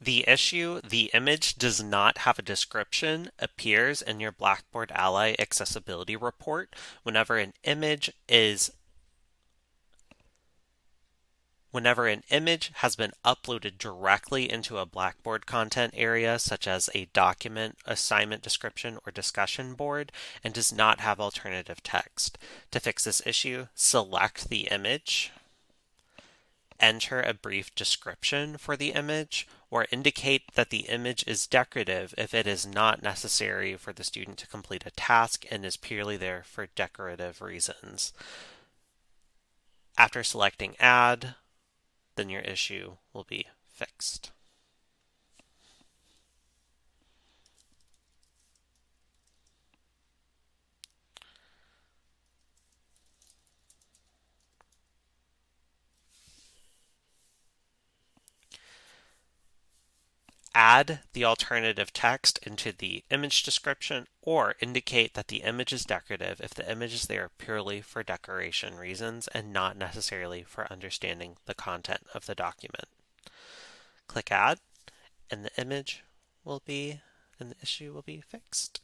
The issue, the image does not have a description, appears in your Blackboard Ally accessibility report whenever an image has been uploaded directly into a Blackboard content area, such as a document, assignment description, or discussion board, and does not have alternative text. To fix this issue, select the image, enter a brief description for the image, or indicate that the image is decorative if it is not necessary for the student to complete a task and is purely there for decorative reasons. After selecting Add, then your issue will be fixed. Add the alternative text into the image description or indicate that the image is decorative if the image is there purely for decoration reasons and not necessarily for understanding the content of the document. Click Add, and the issue will be fixed.